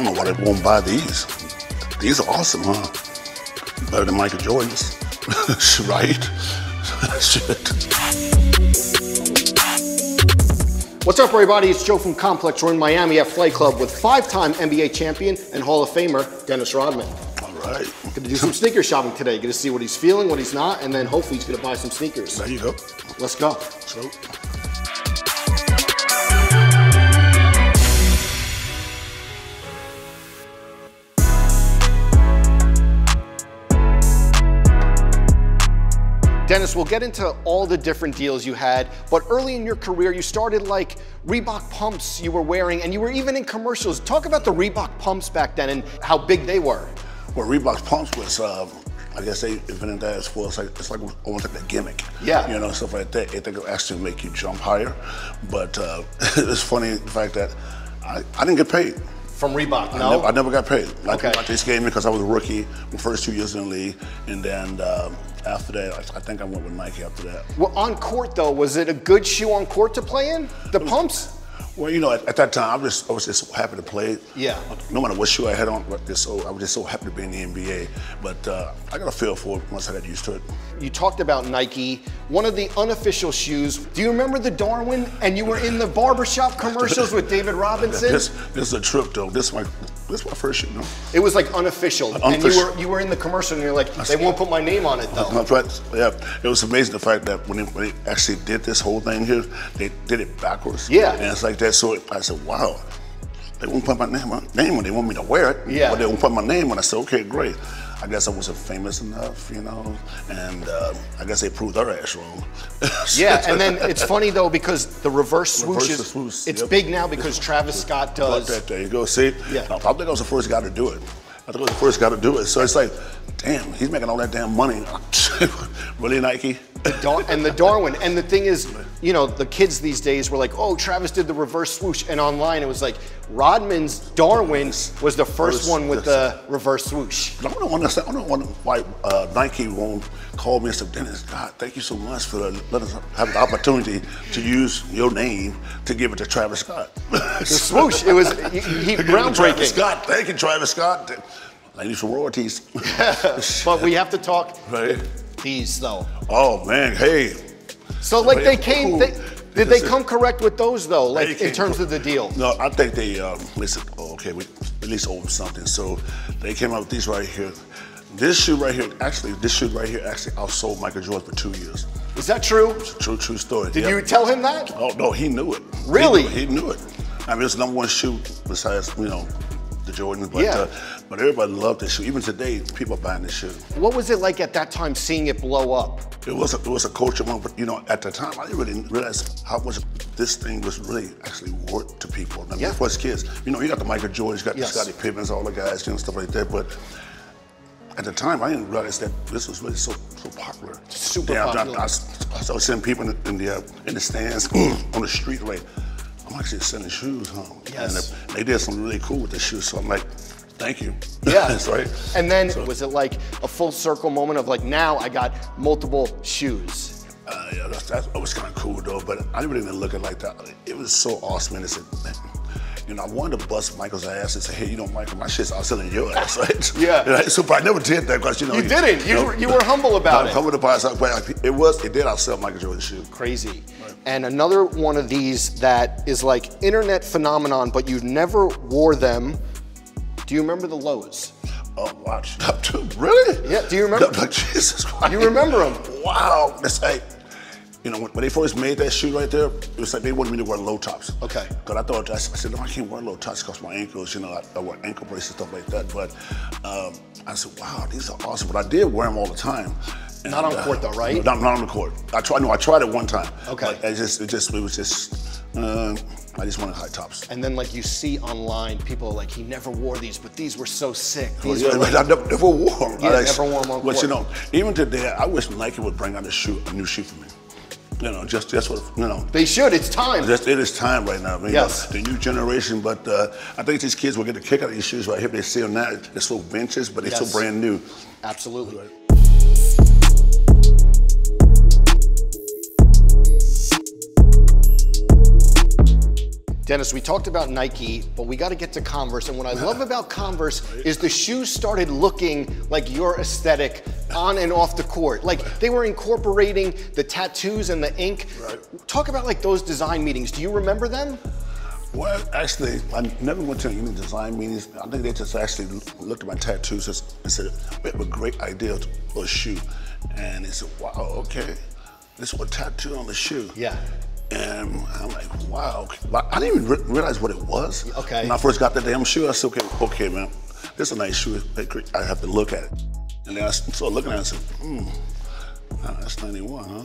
don't know why they won't buy these. These are awesome, huh? Better than Michael Jordan's, right? Shit. What's up, everybody? It's Joe from Complex. We're in Miami at Flight Club with 5-time NBA champion and Hall of Famer Dennis Rodman. All right. Gonna do some sneaker shopping today. Gonna see what he's feeling, what he's not, and then hopefully he's gonna buy some sneakers. There you go. Let's go. So. Dennis, we'll get into all the different deals you had, but early in your career, you started like Reebok pumps you were wearing, and you were even in commercials. Talk about the Reebok pumps back then and how big they were. Well, Reebok pumps was, I guess they invented that as for it's like almost like a gimmick. Yeah. You know, stuff like that. They think it'll actually make you jump higher. But it's funny the fact that I didn't get paid. From Reebok, no? I never got paid. Okay. They just gave me because I was a rookie the first 2 years in the league, and then after that, I think I went with Nike after that. Well, on court though, was it a good shoe on court to play in? The pumps? Well, you know, at that time, I was just so happy to play. Yeah. No matter what shoe I had on, I was just so happy to be in the NBA. But I got a feel for it once I got used to it. You talked about Nike, one of the unofficial shoes. Do you remember the Darwin? And you were in the barbershop commercials with David Robinson? This is a trip, though. This is my first shoe, no? It was like unofficial. Unofficial. And you were in the commercial and you're like, they won't put my name on it though. Yeah, it was amazing the fact that when they actually did this whole thing here, they did it backwards. Yeah. And it's like that, so I said, wow, they won't put my name on. They want me to wear it. Yeah. But they won't put my name on. I said, okay, great. I guess I wasn't famous enough, you know, and I guess they proved their ass wrong. Yeah, and then it's funny though because the reverse swoosh it's yep. big now because Travis Scott does. There you go, see? Yeah. I think I was the first guy to do it. I think I was the first guy to do it. So it's like, damn, he's making all that damn money. Really, Nike? And the Darwin. And the thing is, you know, the kids these days were like, oh, Travis did the reverse swoosh. And online it was like, Rodman's Darwin was the first one with the reverse swoosh. I don't understand. I don't know why Nike won't call me and say, Dennis, God, thank you so much for letting us have the opportunity to use your name to give it to Travis Scott. The swoosh, it was groundbreaking. Travis Scott, thank you, Travis Scott. I need some royalties. But we have to talk right. These though. Oh man, hey. So like they came, did they come correct with those though, like in terms of the deal? No, I think they listen, okay, we at least owe them something. So they came out with these right here. This shoe right here actually outsold Michael Jordan for 2 years. Is that true? It's a true story. Did you tell him that? Oh no, he knew it. Really? He knew it. I mean, it's the #1 shoe besides, you know, the Jordans, but yeah. But everybody loved this shoe. Even today, people are buying this shoe. What was it like at that time seeing it blow up? It was a culture moment, but you know, at the time, I didn't really realize how much this thing was really actually worth to people. I mean, yeah. for us kids, you know, you got the Michael Jordans, you got yes. the Scottie Pippens, all the guys, you know, stuff like that. But at the time, I didn't realize that this was really so popular. Super popular. I started seeing people in the stands on the street like, I'm actually sending shoes home. Yes. And they did something really cool with the shoes, so I'm like, thank you. Yeah. That's right. And then was it like a full circle moment of like, now I got multiple shoes? Yeah, that was kind of cool though, but I didn't really look at it like that. It was so awesome, and it said, you know, I wanted to bust Michael's ass and say, hey, you know, Michael, my shit's outselling your ass, right? Yeah. So, but I never did that because, you know. You didn't. You were humble about it. Humble about it, but it did outsell Michael Jordan's shoe. Crazy. Right. And another one of these that is like internet phenomenon, but you never wore them. Do you remember the lows? Oh, watch. Really? Yeah. Do you remember? Like, Jesus Christ. You remember them? Wow. That's like, you know, when they first made that shoe right there, it was like they wanted me to wear low tops. Okay. Because I said, no, I can't wear low tops because my ankles, you know, I wear ankle braces, stuff like that. But I said, wow, these are awesome. But I did wear them all the time. And, not on court though, right? Not on the court. I tried it one time. Okay. But it was just, I just wanted high tops. And then like you see online, people are like, he never wore these, but these were so sick. These were like, I never wore them. Yeah, never wore them on court. But you know, even today, I wish Nike would bring out a new shoe for me. You know, just what, you know. They should, it's time. It is time right now. I mean, yes. The new generation, but I think these kids will get a kick out of these shoes right here. They see them now, they're so vintage, but they're so brand new. Absolutely. Right. Dennis, we talked about Nike, but we got to get to Converse. And what I love about Converse is the shoes started looking like your aesthetic on and off the court. Like they were incorporating the tattoos and the ink. Right. Talk about like those design meetings. Do you remember them? Well, actually, I never went to any design meetings. I think they just actually looked at my tattoos and said, we have a great idea for a shoe. And they said, wow, okay. This is a tattoo on the shoe. Yeah. And I'm like, wow. I didn't even realize what it was. Okay. When I first got the damn shoe, I said, okay, man, this is a nice shoe. I have to look at it. And then I started looking at it and said, that's 91, huh?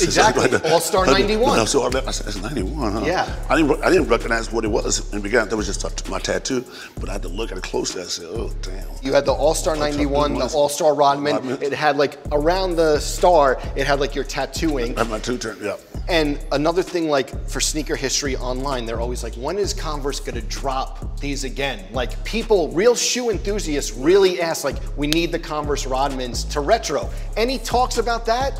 Exactly, All-Star 91. So I said, that's 91, huh? Yeah. I didn't recognize what it was in the beginning. That was just my tattoo, but I had to look at it closely. I said, oh, damn. You had the All-Star 91, the All-Star Rodman. It had like, around the star, it had like your tattooing. I had my tattoo, yeah. And another thing, like for sneaker history online, they're always like, when is Converse gonna drop these again? Like people, real shoe enthusiasts really ask, like, we need the Converse Rodmans to retro. Any talks about that?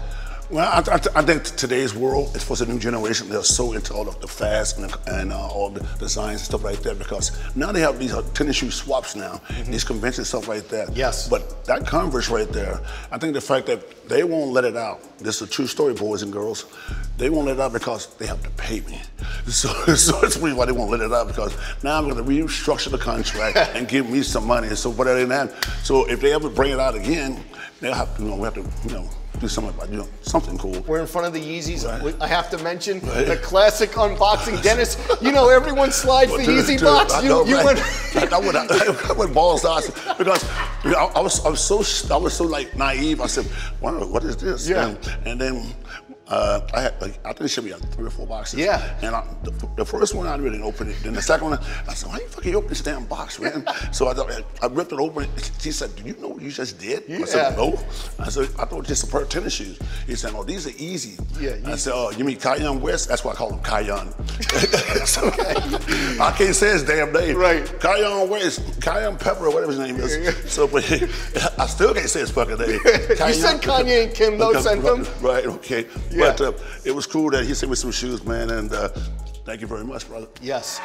Well, I think today's world, it's for the new generation, they're so into all of the fast and all the designs and stuff like that, because now they have these tennis shoe swaps now, these convention stuff like that. Yes. But that Converse right there, I think the fact that they won't let it out, this is a true story, boys and girls, they won't let it out because they have to pay me. So it's the reason why they won't let it out, because now I'm gonna restructure the contract and give me some money. So whatever they have. So if they ever bring it out again, they'll have to, we have to, do something about something cool. We're in front of the Yeezys. Right. I have to mention the classic unboxing. Dennis, everyone slides the Yeezy box. I went balls out because I was so like naive. I said, what is this? Yeah. And then I think it should be 3 or 4 boxes. Yeah. And the first one I didn't open it. Then the second one, I said, why you fucking open this damn box, man? So I ripped it open. She said, do you know what you just did? Yeah. I said, no. I said, I thought it was just a pair of tennis shoes. He said, oh, these are easy. Yeah. I said, oh, you mean Kanye West? That's why I call him Kanye. So, I can't say his damn name. Right. Kanye West, Kanye Pepper, or whatever his name is. So, but I still can't say his fucking name. You said Kanye and Kim, though, sent them? Right, okay. Yeah. But it was cool that he sent me some shoes, man, and thank you very much, brother. Yes.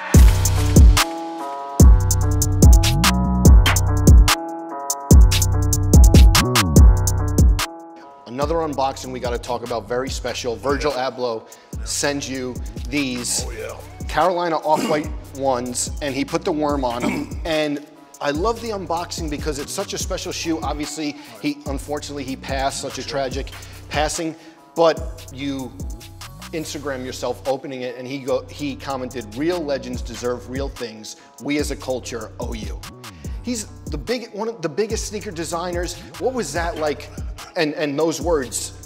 Another unboxing we got to talk about, very special. Virgil Abloh sends you these Carolina Off-White ones, and he put the worm on them. And I love the unboxing because it's such a special shoe. Obviously, unfortunately he passed, such a tragic passing, but you Instagram yourself opening it, and he commented, real legends deserve real things. We as a culture owe you. He's one of the biggest sneaker designers. What was that like, and those words?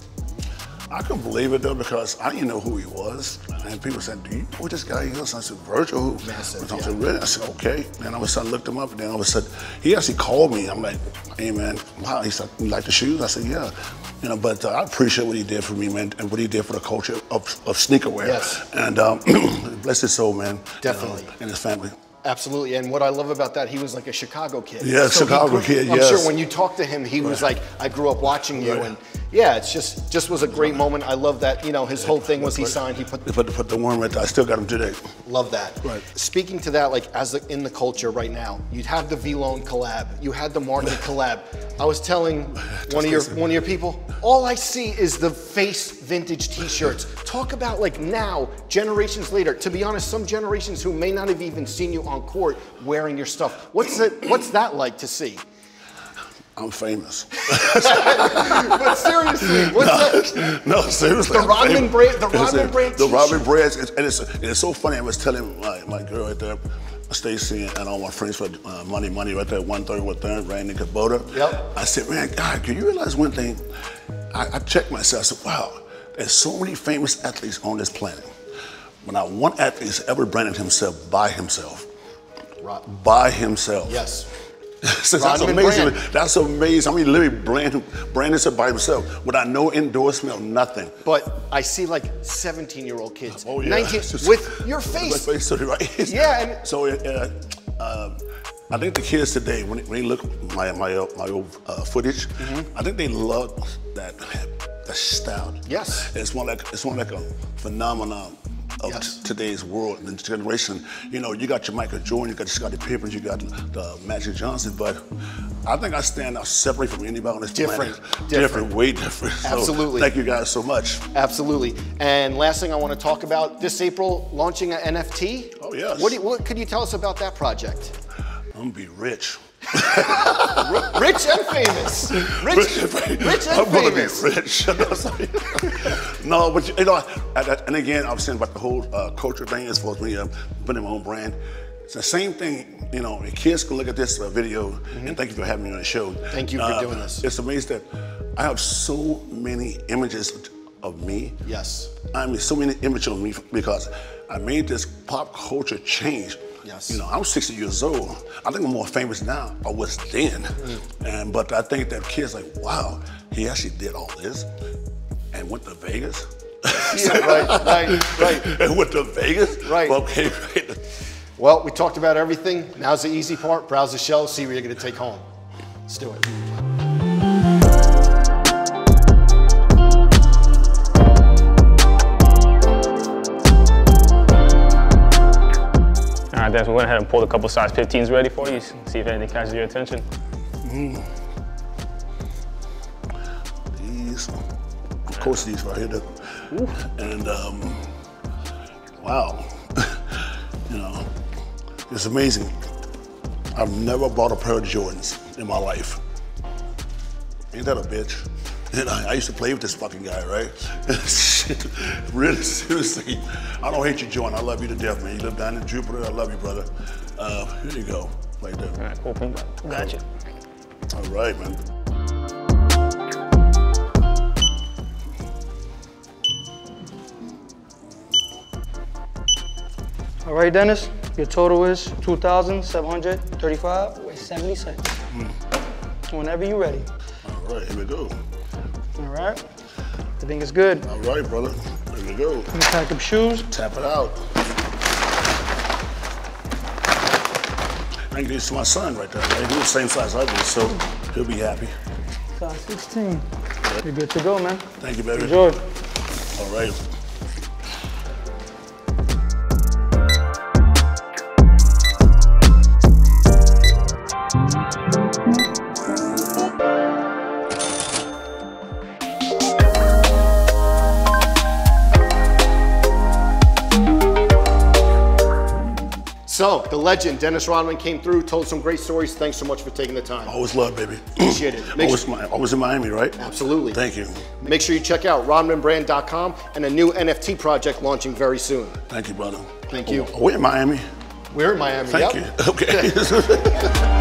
I couldn't believe it though, because I didn't know who he was. And people said, do you know who this guy is? I said, Virgil, who? Massive, I said, really? I said, okay. And all of a sudden I looked him up, and then all of a sudden, he actually called me. I'm like, hey man, wow. He said, you like the shoes? I said, yeah. But I appreciate what he did for me, man, and what he did for the culture of sneaker wear. Yes. And bless his soul, man. Definitely. And his family. Absolutely, and what I love about that, he was like a Chicago kid. Yeah, so Chicago kid, I'm yes. sure when you talk to him, he was like, I grew up watching you, and yeah, it's just was a great moment. I love that, his whole thing was he signed, he put the worm right there. I still got him today. Love that. Right. Speaking to that, like in the culture right now, you'd have the V-Lone collab, you had the Martin collab. I was telling one of your people, all I see is the Face vintage t-shirts. Talk about like now, generations later, to be honest, some generations who may not have even seen you on court wearing your stuff. What's that like to see? I'm famous. But seriously, what's that? No, seriously. The Rodman brand, The Rodman brand, and it's so funny. I was telling my girl right there, Stacy, and all my friends for Money right there, 1/3 with them, Randy Kubota. Yep. I said, man, God, can you realize one thing? I checked myself. I said, wow, there's so many famous athletes on this planet, but not one athlete has ever branded himself by himself. By himself. Yes. So that's amazing. That's amazing. I mean, literally brand himself by himself without no endorsement or nothing. But I see like 17-year-old kids, 19, with your face. Right? Yeah. And so I think the kids today, when they look at my old footage, I think they love that style. Yes. It's more like a phenomenon. of today's world and generation. You know, you got your Michael Jordan, you got your Scottie Pippens, you got the Magic Johnson, but I think I stand out separate from anybody on this planet. Different, way different. Absolutely. So, thank you guys so much. Absolutely. And last thing I want to talk about, this April, launching an NFT. Oh, yes. What could you tell us about that project? I'm gonna be rich. Rich and famous. Rich and famous. I'm gonna be rich. No, but you know, and again, I was saying about the whole culture thing as far as me putting my own brand. It's the same thing, you know, kids can look at this video, and thank you for having me on the show. Thank you for doing this. It's amazing that I have so many images of me. Yes. I mean, so many images of me because I made this pop culture change. Yes. You know, I'm 60 years old. I think I'm more famous now I was then. But I think that kids like, wow, he actually did all this and went to Vegas. Yeah, right. And went to Vegas? Right. Okay, right. Well, we talked about everything. Now's the easy part. Browse the show, see what you're gonna take home. Let's do it. All right, Dennis, we went ahead and pulled a couple size 15s ready for you. See if anything catches your attention. These, of course, these right here. And wow, you know, it's amazing. I've never bought a pair of Jordans in my life. Ain't that a bitch? And I used to play with this fucking guy, right? Shit, really, seriously. I don't hate you, Jordan. I love you to death, man. You live down in Jupiter. I love you, brother. Here you go, right there. All right, cool, Puma. Gotcha. All right, man. All right, Dennis, your total is 2,735 with 70 cents. Whenever you're ready. All right, here we go. All right, everything is good. All right, brother, here we go. Let me pack up shoes. Tap it out. I can give this to my son right there. Right? He's the same size I do, so he'll be happy. Size 16. You're good to go, man. Thank you, baby. Enjoy. All right. So, the legend, Dennis Rodman, came through, told some great stories. Thanks so much for taking the time. Always love, baby. Appreciate it. Always in Miami, right? Absolutely. Thank you. Make sure you check out rodmanbrand.com and a new NFT project launching very soon. Thank you, brother. Thank you. We're in Miami. We're in Miami, Thank yep. you. Okay.